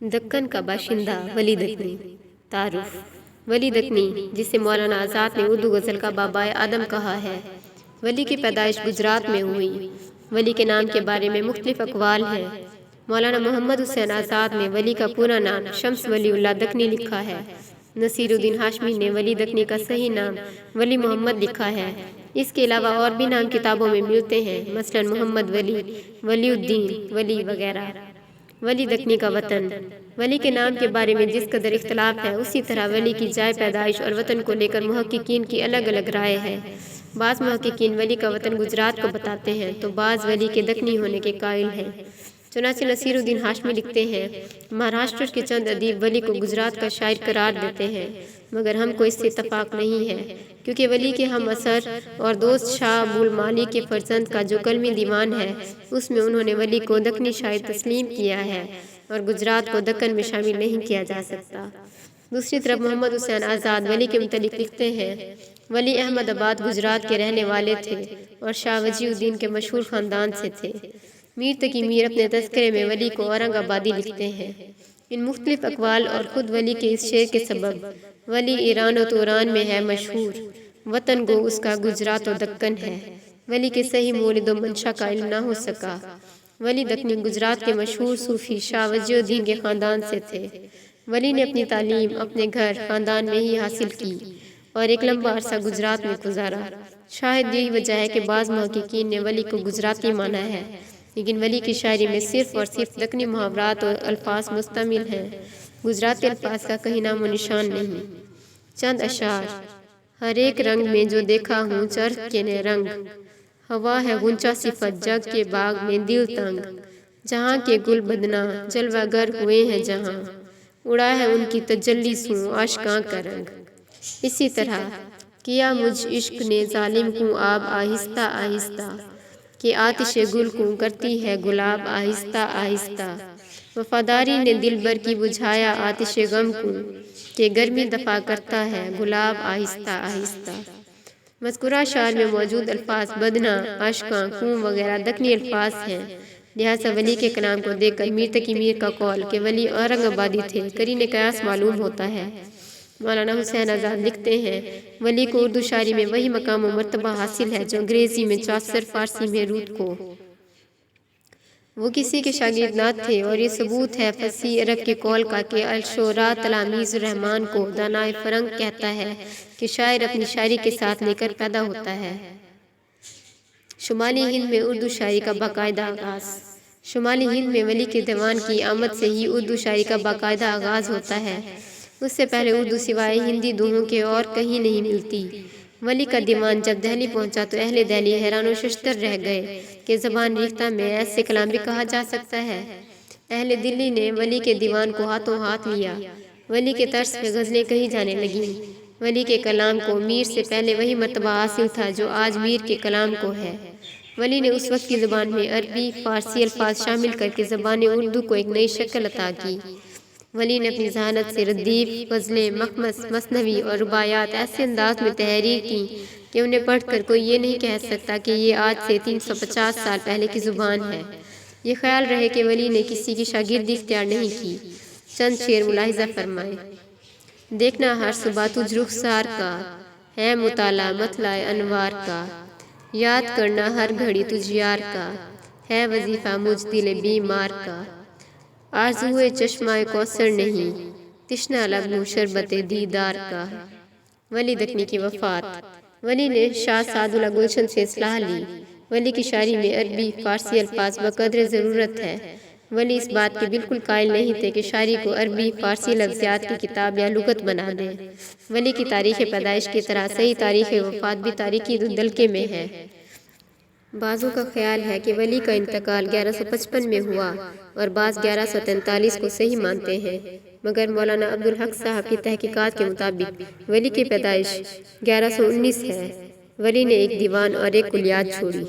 دکن کا باشندہ ولی دکنی۔ تعارف: ولی دکنی، جسے مولانا آزاد نے اردو غزل کا بابائے آدم کہا ہے، ولی کی پیدائش گجرات میں ہوئی۔ ولی کے نام کے بارے میں مختلف اقوال ہیں۔ مولانا محمد حسین آزاد نے ولی کا پورا نام شمس ولی اللہ دکنی لکھا ہے۔ نصیر الدین ہاشمی نے ولی دکنی کا صحیح نام ولی محمد لکھا ہے۔ اس کے علاوہ اور بھی نام کتابوں میں ملتے ہیں، مثلا محمد ولی، ولی الدین ولی وغیرہ۔ ولی دکنی کا وطن: ولی کے نام کے بارے میں جس قدر اختلاف ہے، اسی طرح ولی کی جائے پیدائش اور وطن کو لے کر محققین کی الگ الگ رائے ہے۔ بعض محققین ولی کا وطن گجرات کو بتاتے ہیں تو بعض ولی کے دکنی ہونے کے قائل ہیں۔ چنانچہ نصیر الدین ہاشمی لکھتے ہیں، مہاراشٹر کے چند ادیب ولی کو گجرات کا شاعر قرار دیتے ہیں، مگر ہم کو اس سے اتفاق نہیں ہے، کیونکہ ولی کے ہم اثر اور دوست شاہ ابو مالی کے فرزند کا جو کلمی دیوان ہے، اس میں انہوں نے ولی کو دکنی شاعر تسلیم کیا ہے اور گجرات کو دکن میں شامل نہیں کیا جا سکتا۔ دوسری طرف محمد حسین آزاد ولی کے متعلق لکھتے ہیں، ولی احمد آباد گجرات کے رہنے والے تھے اور شاہ وجی الدین کے مشہور خاندان سے تھے۔ میر تقی میر اپنے تذکرے میں ولی کو اورنگ آبادی لکھتے ہیں۔ ان مختلف اقوال اور خود ولی کے اس شعر کے سبب ولی ایران و توران میں ہے مشہور، وطن گو اس کا گجرات و دکن ہے۔ ولی کے صحیح مولد و منشا کا علم نہ ہو سکا۔ ولی دکنی گجرات کے مشہور صوفی شاہ وجی الدین کے خاندان سے تھے۔ ولی نے اپنی تعلیم اپنے گھر خاندان میں ہی حاصل کی اور ایک لمبا عرصہ گجرات میں گزارا۔ شاید یہی وجہ ہے کہ بعض محققین نے ولی کو گجراتی مانا ہے، لیکن ولی کی شاعری میں صرف اور صرف دکنی محاورات اور الفاظ مشتمل ہیں، گجراتی الفاظ کا کہیں نام و نشان نہیں۔ چند اشعار: ہر ایک رنگ میں جو دیکھا ہوں چرخ کے نے رنگ، ہوا ہے غنچہ صفت جگ کے باغ میں دل تنگ، جہاں کے گل بدنا جلوہ گر ہوئے ہیں جہاں، اڑا ہے ان کی تجلی سوں عاشقاں کا رنگ۔ اسی طرح کیا مجھ عشق نے ظالم کو آب آہستہ آہستہ، کہ آتش گل کو کرتی ہے گلاب آہستہ آہستہ، وفاداری نے دل بر کی بجھایا آتش غم کو، کہ گرمی دفع کرتا ہے گلاب آہستہ آہستہ۔ مذکورہ اشعار میں موجود الفاظ بدنا، عاشقاں، خون وغیرہ دکنی الفاظ ہیں، لہٰذا ولی کے کلام کو دیکھ کر میر تقی میر کا قول کہ ولی اورنگ آبادی تھے قرین قیاس معلوم ہوتا ہے۔ مولانا حسین آزاد لکھتے ہیں، ولی کو اردو شاعری میں وہی مقام و مرتبہ حاصل ہے جو انگریزی میں چاثر، فارسی میں روت کو۔ وہ کسی کے شاگرد نہ تھے اور یہ ثبوت ہے فصیح عرب کے قول کا کہ الشعراء تلاميذ الرحمن کو دانائے فرنگ کہتا ہے کہ شاعر اپنی شاعری کے ساتھ لے کر پیدا ہوتا ہے۔ شمالی ہند میں اردو شاعری کا باقاعدہ آغاز: شمالی ہند میں ولی کے دیوان کی آمد سے ہی اردو شاعری کا باقاعدہ آغاز ہوتا ہے۔ اس سے پہلے اردو سوائے ہندی دوہوں کے اور کہیں نہیں ملتی۔ ولی کا دیوان جب دہلی پہنچا تو اہل دہلی حیران و ششدر رہ گئے کہ زبان ریختہ میں ایسے کلام بھی کہا جا سکتا ہے۔ اہل دلی نے ولی کے دیوان کو ہاتھوں ہاتھ لیا، ولی کے طرز پہ غزلیں کہی جانے لگیں۔ ولی کے کلام کو میر سے پہلے وہی مرتبہ حاصل تھا جو آج میر کے کلام کو ہے۔ ولی نے اس وقت کی زبان میں عربی، فارسی الفاظ شامل کر کے زبان اردو کو ایک نئی شکل عطا کی۔ ولی نے اپنی ذہانت سے ردیف، غزلیں، مخمس، مثنوی اور رباعیات ایسے انداز میں تحریر کی کہ انہیں پڑھ کر کوئی یہ نہیں کہہ سکتا کہ یہ آج سے 350 سال پہلے کی زبان ہے۔ یہ خیال رہے کہ ولی نے کسی کی شاگردی اختیار نہیں کی۔ چند شعر ملاحظہ فرمائیں: دیکھنا ہر صبح تجھ رخسار کا، ہے مطالعہ مطلع انوار کا، یاد کرنا ہر گھڑی تجھ یار کا، ہے وظیفہ مجھ دل بیمار کا، آرزوئے چشمہ کوثر نہیں، تشنہ لب ہوں شربت دیدار کا۔ ولی دکنی کی وفات: ولی نے شاہ سعد اللہ گلشن سے اصلاح لی۔ ولی کی شاعری میں عربی، فارسی الفاظ بقدر ضرورت ہے۔ ولی اس بات کے بالکل قائل نہیں تھے کہ شاعری کو عربی، فارسی لفظیات کی کتاب یا لغت بنا دیں۔ ولی کی تاریخ پیدائش کی طرح صحیح تاریخ وفات بھی تاریخی دلدلکے میں ہے۔ بعضوں کا خیال ہے کہ ولی کا انتقال 1155 میں ہوا اور بعض 1143 کو صحیح مانتے ہیں، مگر مولانا عبدالحق صاحب کی تحقیقات کے مطابق ولی کی پیدائش 1119 ہے۔ ولی نے ایک دیوان اور ایک کلیات چھوڑی۔